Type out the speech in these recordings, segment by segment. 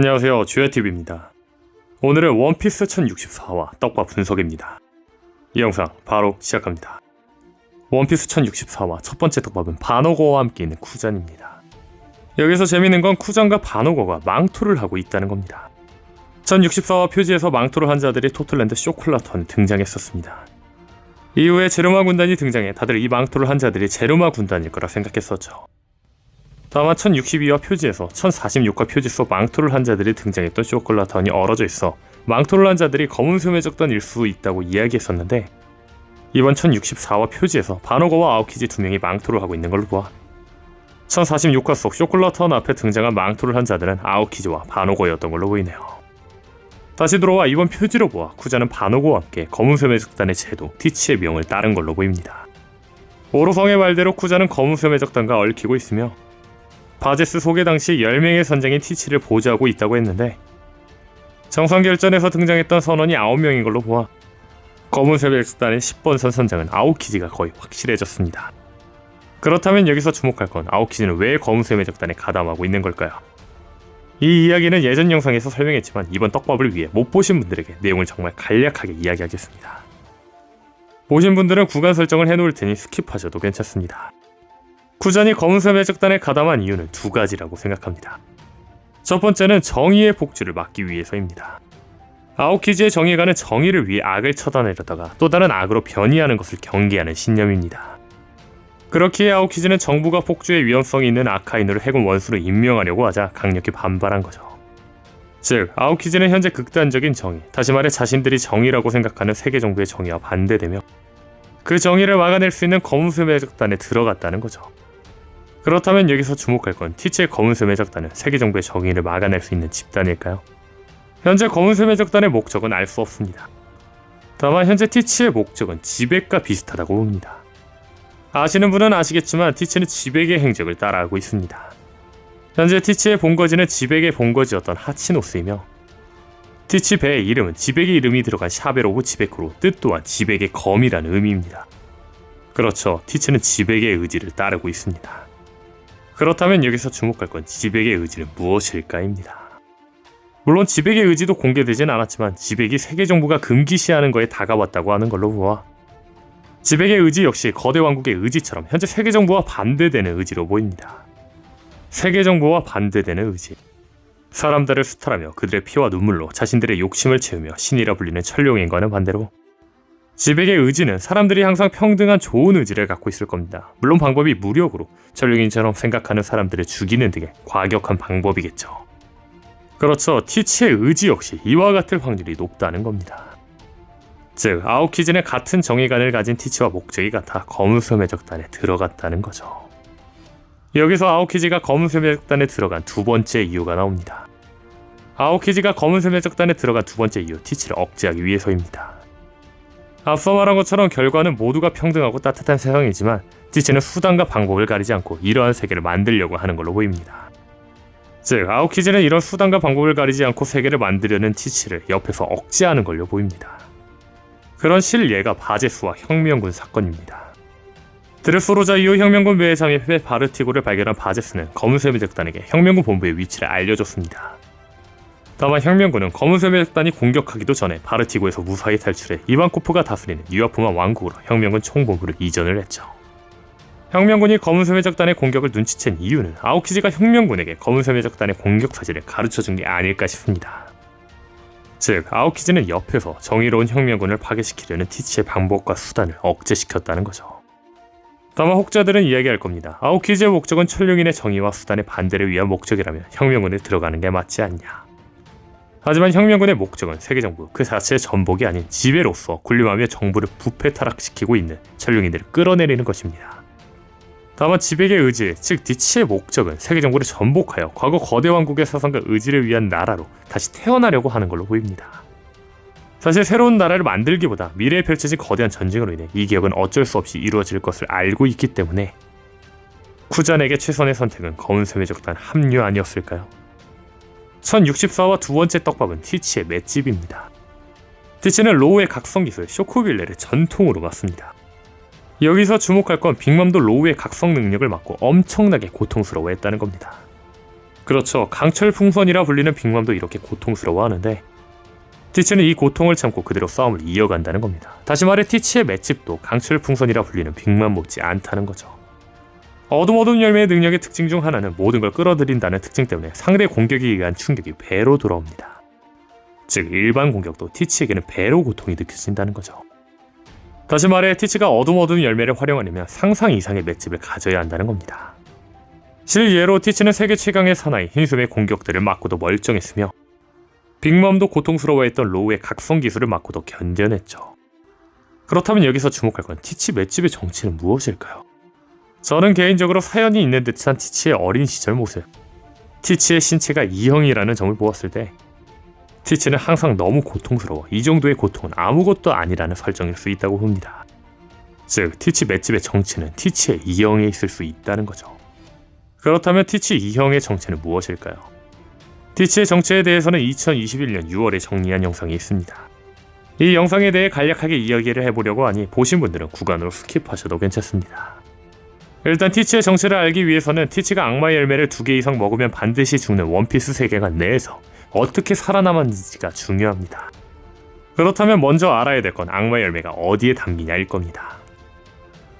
안녕하세요, 주야TV입니다. 오늘은 원피스 1064화 떡밥 분석입니다. 이 영상 바로 시작합니다. 원피스 1064화 첫 번째 떡밥은 바노거와 함께 있는 쿠잔입니다. 여기서 재밌는 건 쿠잔과 바노거가 망토를 하고 있다는 겁니다. 1064화 표지에서 망토를 한 자들이 토틀랜드 쇼콜라톤에 등장했었습니다. 이후에 제르마 군단이 등장해 다들 이 망토를 한 자들이 제르마 군단일 거라 생각했었죠. 다만 1062화 표지에서 1046화 표지 속 망토를 한 자들이 등장했던 쇼콜라톤이 얼어져 있어 망토를 한 자들이 검은 수염의 적단일 수 있다고 이야기했었는데, 이번 1064화 표지에서 바노거와 아오키지 두 명이 망토를 하고 있는 걸로 보아 1046화 속 쇼콜라톤 앞에 등장한 망토를 한 자들은 아오키지와 바노거였던 걸로 보이네요. 다시 들어와 이번 표지로 보아 쿠자는 바노거와 함께 검은 수염의 적단의 제도 티치의 명을 따른 걸로 보입니다. 오로성의 말대로 쿠자는 검은 수염의 적단과 얽히고 있으며 바제스 소개 당시 10명의 선장인 티치를 보좌하고 있다고 했는데, 정상결전에서 등장했던 선원이 9명인 걸로 보아 검은 수염의 적단의 10번선 선장은 아오키지가 거의 확실해졌습니다. 그렇다면 여기서 주목할 건 아오키지는 왜 검은 수염의 적단에 가담하고 있는 걸까요? 이 이야기는 예전 영상에서 설명했지만 이번 떡밥을 위해 못 보신 분들에게 내용을 정말 간략하게 이야기하겠습니다. 보신 분들은 구간 설정을 해놓을 테니 스킵하셔도 괜찮습니다. 쿠잔이 검은 수염의 적단에 가담한 이유는 두 가지라고 생각합니다. 첫 번째는 정의의 복주를 막기 위해서입니다. 아오키지의 정의가는 정의를 위해 악을 처단하려다가 또 다른 악으로 변이하는 것을 경계하는 신념입니다. 그렇기에 아오키지는 정부가 복주의 위험성이 있는 아카인으로 해군 원수로 임명하려고 하자 강력히 반발한 거죠. 즉, 아오키지는 현재 극단적인 정의, 다시 말해 자신들이 정의라고 생각하는 세계 정부의 정의와 반대되며 그 정의를 막아낼 수 있는 검은 수염의 적단에 들어갔다는 거죠. 그렇다면 여기서 주목할 건 티치의 검은 수염의 적단은 세계 정부의 정의를 막아낼 수 있는 집단일까요? 현재 검은 수염의 적단의 목적은 알 수 없습니다. 다만 현재 티치의 목적은 지백과 비슷하다고 봅니다. 아시는 분은 아시겠지만 티치는 지백의 행적을 따라하고 있습니다. 현재 티치의 본거지는 지백의 본거지였던 하치노스이며, 티치 배의 이름은 지백의 이름이 들어간 샤베로고 지베코로 뜻 또한 지백의 검이라는 의미입니다. 그렇죠, 티치는 지백의 의지를 따르고 있습니다. 그렇다면 여기서 주목할 건 지백의 의지는 무엇일까입니다. 물론 지백의 의지도 공개되진 않았지만 지백이 세계 정부가 금기시하는 거에 다가왔다고 하는 걸로 보아 지백의 의지 역시 거대 왕국의 의지처럼 현재 세계 정부와 반대되는 의지로 보입니다. 세계 정부와 반대되는 의지. 사람들을 수탈하며 그들의 피와 눈물로 자신들의 욕심을 채우며 신이라 불리는 천룡인과는 반대로 지백의 의지는 사람들이 항상 평등한 좋은 의지를 갖고 있을 겁니다. 물론 방법이 무력으로 천룡인처럼 생각하는 사람들을 죽이는 등의 과격한 방법이겠죠. 그렇죠, 티치의 의지 역시 이와 같을 확률이 높다는 겁니다. 즉, 아오키지는 같은 정의관을 가진 티치와 목적이 같아 검은 수염의 적단에 들어갔다는 거죠. 여기서 아오키지가 검은 수염의 적단에 들어간 두 번째 이유가 나옵니다. 아오키지가 검은 수염의 적단에 들어간 두 번째 이유, 티치를 억제하기 위해서입니다. 앞서 말한 것처럼 결과는 모두가 평등하고 따뜻한 세상이지만 티치는 수단과 방법을 가리지 않고 이러한 세계를 만들려고 하는 걸로 보입니다. 즉, 아오키지는 이런 수단과 방법을 가리지 않고 세계를 만들려는 티치를 옆에서 억제하는 걸로 보입니다. 그런 실예가 바제스와 혁명군 사건입니다. 드레스로자 이후 혁명군 외에 잠입해 바르티고를 발견한 바제스는 검은 수염의 적단에게 혁명군 본부의 위치를 알려줬습니다. 다만 혁명군은 검은 수염의 적단이 공격하기도 전에 바르티고에서 무사히 탈출해 이반코프가 다스리는 유아프만 왕국으로 혁명군 총본부를 이전을 했죠. 혁명군이 검은 수염의 적단의 공격을 눈치챈 이유는 아오키지가 혁명군에게 검은 수염의 적단의 공격 사실을 가르쳐준 게 아닐까 싶습니다. 즉, 아오키지는 옆에서 정의로운 혁명군을 파괴시키려는 티치의 방법과 수단을 억제시켰다는 거죠. 다만 혹자들은 이야기할 겁니다. 아오키지의 목적은 천룡인의 정의와 수단의 반대를 위한 목적이라면 혁명군에 들어가는 게 맞지 않냐. 하지만 혁명군의 목적은 세계정부 그 자체의 전복이 아닌 지배로서 군림하며 정부를 부패 타락시키고 있는 천룡인들을 끌어내리는 것입니다. 다만 지백의 의지, 즉 티치의 목적은 세계정부를 전복하여 과거 거대 왕국의 사상과 의지를 위한 나라로 다시 태어나려고 하는 걸로 보입니다. 사실 새로운 나라를 만들기보다 미래에 펼쳐진 거대한 전쟁으로 인해 이 개혁은 어쩔 수 없이 이루어질 것을 알고 있기 때문에 쿠잔에게 최선의 선택은 검은 수염의 적단 합류 아니었을까요? 1064화 두 번째 떡밥은 티치의 맷집입니다. 티치는 로우의 각성 기술 쇼크빌레를 전통으로 맞습니다. 여기서 주목할 건 빅맘도 로우의 각성 능력을 맞고 엄청나게 고통스러워했다는 겁니다. 그렇죠. 강철 풍선이라 불리는 빅맘도 이렇게 고통스러워하는데 티치는 이 고통을 참고 그대로 싸움을 이어간다는 겁니다. 다시 말해 티치의 맷집도 강철 풍선이라 불리는 빅맘 못지 않다는 거죠. 어둠 열매의 능력의 특징 중 하나는 모든 걸 끌어들인다는 특징 때문에 상대 공격에 의한 충격이 배로 돌아옵니다. 즉 일반 공격도 티치에게는 배로 고통이 느껴진다는 거죠. 다시 말해 티치가 어둠 열매를 활용하려면 상상 이상의 맷집을 가져야 한다는 겁니다. 실예로 티치는 세계 최강의 사나이 흰숨의 공격들을 맞고도 멀쩡했으며 빅맘도 고통스러워했던 로우의 각성 기술을 맞고도 견뎌냈죠. 그렇다면 여기서 주목할 건 티치 맷집의 정체는 무엇일까요? 저는 개인적으로 사연이 있는 듯한 티치의 어린 시절 모습, 티치의 신체가 E형이라는 점을 보았을 때 티치는 항상 너무 고통스러워 이 정도의 고통은 아무것도 아니라는 설정일 수 있다고 봅니다. 즉 티치 맷집의 정체는 티치의 E형에 있을 수 있다는 거죠. 그렇다면 티치 E형의 정체는 무엇일까요? 티치의 정체에 대해서는 2021년 6월에 정리한 영상이 있습니다. 이 영상에 대해 간략하게 이야기를 해보려고 하니 보신 분들은 구간으로 스킵하셔도 괜찮습니다. 일단 티치의 정체를 알기 위해서는 티치가 악마의 열매를 2개 이상 먹으면 반드시 죽는 원피스 세계관 내에서 어떻게 살아남았는지가 중요합니다. 그렇다면 먼저 알아야 될 건 악마의 열매가 어디에 담기냐일 겁니다.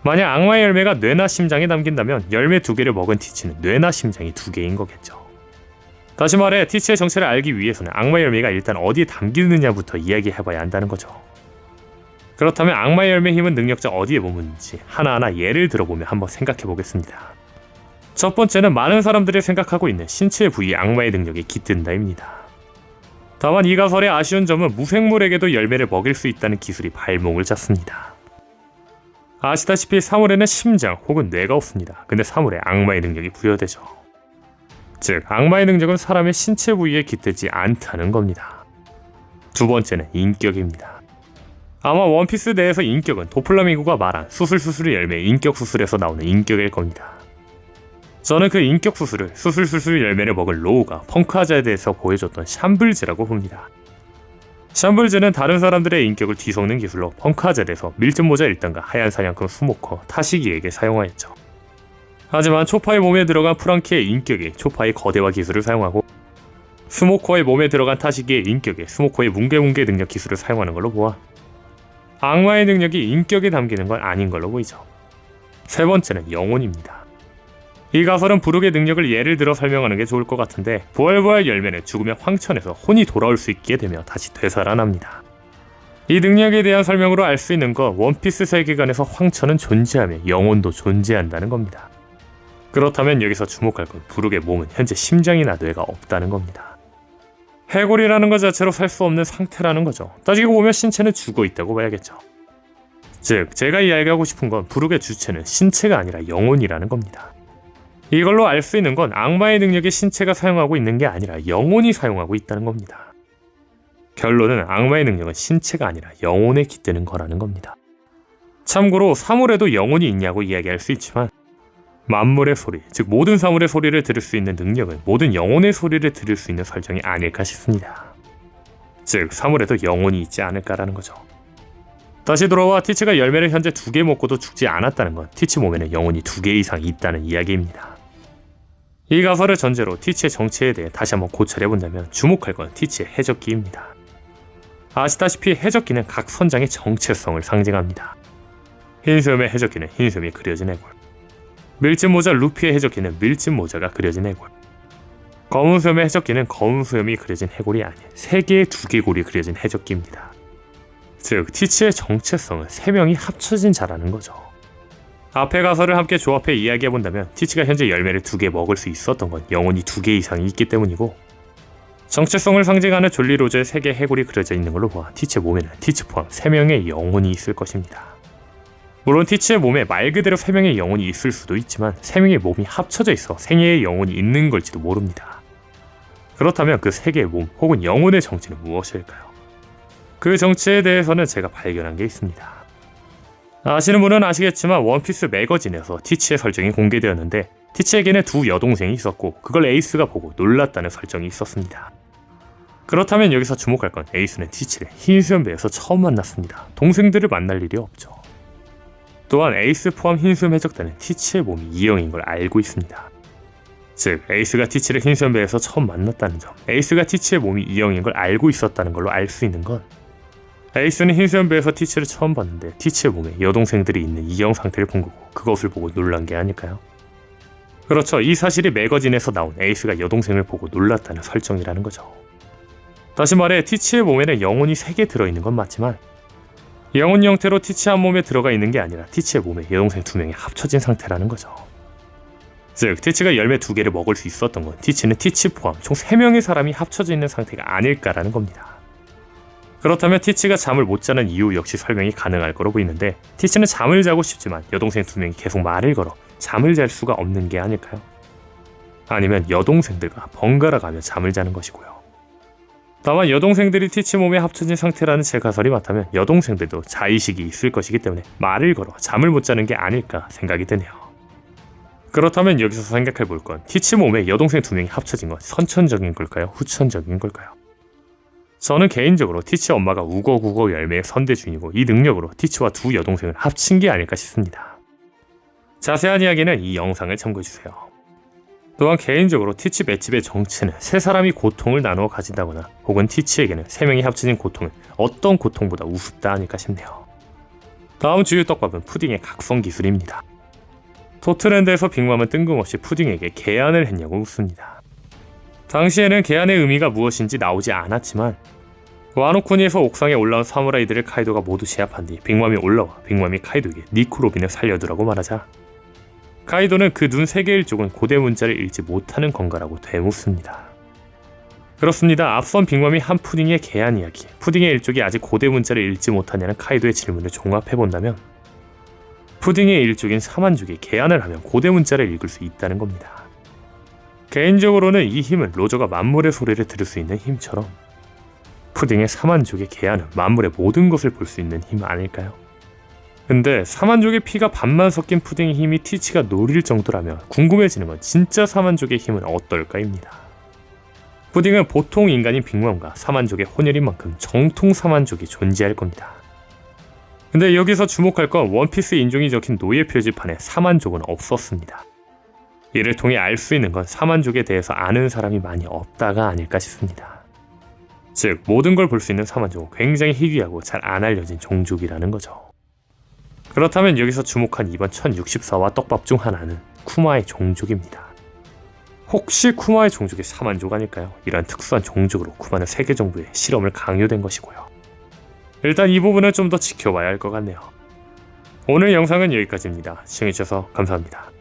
만약 악마의 열매가 뇌나 심장에 담긴다면 열매 2개를 먹은 티치는 뇌나 심장이 2개인 거겠죠. 다시 말해 티치의 정체를 알기 위해서는 악마의 열매가 일단 어디에 담기느냐부터 이야기해봐야 한다는 거죠. 그렇다면 악마의 열매 힘은 능력자 어디에 머무는지 하나하나 예를 들어보며 한번 생각해보겠습니다. 첫 번째는 많은 사람들이 생각하고 있는 신체 부위 악마의 능력에 깃든다입니다. 다만 이 가설의 아쉬운 점은 무생물에게도 열매를 먹일 수 있다는 기술이 발목을 잡습니다. 아시다시피 사물에는 심장 혹은 뇌가 없습니다. 근데 사물에 악마의 능력이 부여되죠. 즉 악마의 능력은 사람의 신체 부위에 깃들지 않다는 겁니다. 두 번째는 인격입니다. 아마 원피스 내에서 인격은 도플라밍고가 말한 수술의 열매 인격 수술에서 나오는 인격일 겁니다. 저는 그 인격 수술을 수술 열매를 먹은 로우가 펑크아자드에서 보여줬던 샴블즈라고 봅니다. 샴블즈는 다른 사람들의 인격을 뒤섞는 기술로 펑크아자드에서 밀짚 모자 1단과 하얀 사냥꾼 스모커 타시기에게 사용하였죠. 하지만 초파의 몸에 들어간 프랑키의 인격이 초파의 거대화 기술을 사용하고 스모커의 몸에 들어간 타시기의 인격이 스모커의 뭉게뭉게 능력 기술을 사용하는 걸로 보아 악마의 능력이 인격에 담기는 건 아닌 걸로 보이죠. 세 번째는 영혼입니다. 이 가설은 부룩의 능력을 예를 들어 설명하는 게 좋을 것 같은데 부활 열매는 죽으면 황천에서 혼이 돌아올 수 있게 되며 다시 되살아납니다. 이 능력에 대한 설명으로 알 수 있는 건 원피스 세계관에서 황천은 존재하며 영혼도 존재한다는 겁니다. 그렇다면 여기서 주목할 건 부룩의 몸은 현재 심장이나 뇌가 없다는 겁니다. 해골이라는 것 자체로 살 수 없는 상태라는 거죠. 따지고 보면 신체는 죽어 있다고 봐야겠죠. 즉 제가 이야기하고 싶은 건 부룩의 주체는 신체가 아니라 영혼이라는 겁니다. 이걸로 알 수 있는 건 악마의 능력이 신체가 사용하고 있는 게 아니라 영혼이 사용하고 있다는 겁니다. 결론은 악마의 능력은 신체가 아니라 영혼에 깃드는 거라는 겁니다. 참고로 사물에도 영혼이 있냐고 이야기할 수 있지만 만물의 소리, 즉 모든 사물의 소리를 들을 수 있는 능력은 모든 영혼의 소리를 들을 수 있는 설정이 아닐까 싶습니다. 즉 사물에도 영혼이 있지 않을까라는 거죠. 다시 돌아와 티치가 열매를 현재 2개 먹고도 죽지 않았다는 건 티치 몸에는 영혼이 2개 이상 있다는 이야기입니다. 이 가설을 전제로 티치의 정체에 대해 다시 한번 고찰해본다면 주목할 건 티치의 해적기입니다. 아시다시피 해적기는 각 선장의 정체성을 상징합니다. 흰수염의 해적기는 흰수염이 그려진 해골, 밀짚모자 루피의 해적기는 밀짚모자가 그려진 해골, 검은 수염의 해적기는 검은 수염이 그려진 해골이 아닌 3개의 두개골이 그려진 해적기입니다. 즉 티치의 정체성은 3명이 합쳐진 자라는 거죠. 앞의 가설을 함께 조합해 이야기해본다면 티치가 현재 열매를 2개 먹을 수 있었던 건 영혼이 2개 이상이 있기 때문이고 정체성을 상징하는 졸리 로즈의 3개의 해골이 그려져 있는 걸로 보아 티치의 몸에는 티치 포함 3명의 영혼이 있을 것입니다. 물론 티치의 몸에 말 그대로 3명의 영혼이 있을 수도 있지만 3명의 몸이 합쳐져 있어 3개의 영혼이 있는 걸지도 모릅니다. 그렇다면 그 3개의 몸 혹은 영혼의 정체는 무엇일까요? 그 정체에 대해서는 제가 발견한 게 있습니다. 아시는 분은 아시겠지만 원피스 매거진에서 티치의 설정이 공개되었는데 티치에게는 2 여동생이 있었고 그걸 에이스가 보고 놀랐다는 설정이 있었습니다. 그렇다면 여기서 주목할 건 에이스는 티치를 흰수염배에서 처음 만났습니다. 동생들을 만날 일이 없죠. 또한 에이스 포함 흰수염 해적단은 티치의 몸이 E형인 걸 알고 있습니다. 즉 에이스가 티치를 흰수염배에서 처음 만났다는 점, 에이스가 티치의 몸이 E형인 걸 알고 있었다는 걸로 알 수 있는 건 에이스는 흰수염배에서 티치를 처음 봤는데 티치의 몸에 여동생들이 있는 E형 상태를 본 거고 그것을 보고 놀란 게 아닐까요? 그렇죠. 이 사실이 매거진에서 나온 에이스가 여동생을 보고 놀랐다는 설정이라는 거죠. 다시 말해 티치의 몸에는 영혼이 3개 들어있는 건 맞지만 영혼 형태로 티치 한 몸에 들어가 있는 게 아니라 티치의 몸에 여동생 2명이 합쳐진 상태라는 거죠. 즉 티치가 열매 2개를 먹을 수 있었던 건 티치는 티치 포함 총 3명의 사람이 합쳐져 있는 상태가 아닐까라는 겁니다. 그렇다면 티치가 잠을 못 자는 이유 역시 설명이 가능할 거로 보이는데 티치는 잠을 자고 싶지만 여동생 2명이 계속 말을 걸어 잠을 잘 수가 없는 게 아닐까요? 아니면 여동생들과 번갈아 가며 잠을 자는 것이고요. 다만 여동생들이 티치 몸에 합쳐진 상태라는 제 가설이 맞다면 여동생들도 자의식이 있을 것이기 때문에 말을 걸어 잠을 못 자는 게 아닐까 생각이 드네요. 그렇다면 여기서 생각해 볼 건 티치 몸에 여동생 2명이 합쳐진 건 선천적인 걸까요? 후천적인 걸까요? 저는 개인적으로 티치 엄마가 우거우거 열매의 선대주인이고 이 능력으로 티치와 2 여동생을 합친 게 아닐까 싶습니다. 자세한 이야기는 이 영상을 참고해주세요. 또한 개인적으로 티치 맷집의 정체는 3사람이 고통을 나누어 가진다거나 혹은 티치에게는 3명이 합쳐진 고통은 어떤 고통보다 우습다 아닐까 싶네요. 다음 주요 떡밥은 푸딩의 각성 기술입니다. 토트랜드에서 빅맘은 뜬금없이 푸딩에게 계안을 했냐고 묻습니다. 당시에는 계안의 의미가 무엇인지 나오지 않았지만 와노쿠니에서 옥상에 올라온 사무라이들을 카이도가 모두 제압한 뒤 빅맘이 올라와 빅맘이 카이도에게 니코 로빈을 살려두라고 말하자 카이도는 그 눈 3개 일족은 고대 문자를 읽지 못하는 건가라고 되묻습니다. 그렇습니다. 앞선 빅맘이 한 푸딩의 계안 이야기, 푸딩의 일족이 아직 고대 문자를 읽지 못하냐는 카이도의 질문을 종합해본다면 푸딩의 일족인 사만족이 계안을 하면 고대 문자를 읽을 수 있다는 겁니다. 개인적으로는 이 힘은 로저가 만물의 소리를 들을 수 있는 힘처럼 푸딩의 사만족의 계안은 만물의 모든 것을 볼 수 있는 힘 아닐까요? 근데 사만족의 피가 반만 섞인 푸딩의 힘이 티치가 노릴 정도라면 궁금해지는 건 진짜 사만족의 힘은 어떨까입니다. 푸딩은 보통 인간인 빅맘과 사만족의 혼혈인 만큼 정통 사만족이 존재할 겁니다. 근데 여기서 주목할 건 원피스 인종이 적힌 노예 표지판에 사만족은 없었습니다. 이를 통해 알 수 있는 건 사만족에 대해서 아는 사람이 많이 없다가 아닐까 싶습니다. 즉 모든 걸 볼 수 있는 사만족은 굉장히 희귀하고 잘 안 알려진 종족이라는 거죠. 그렇다면 여기서 주목한 이번 1064화 떡밥 중 하나는 쿠마의 종족입니다. 혹시 쿠마의 종족이 사만족 아닐까요? 이러한 특수한 종족으로 쿠마는 세계 정부에 실험을 강요된 것이고요. 일단 이 부분은 좀 더 지켜봐야 할 것 같네요. 오늘 영상은 여기까지입니다. 시청해주셔서 감사합니다.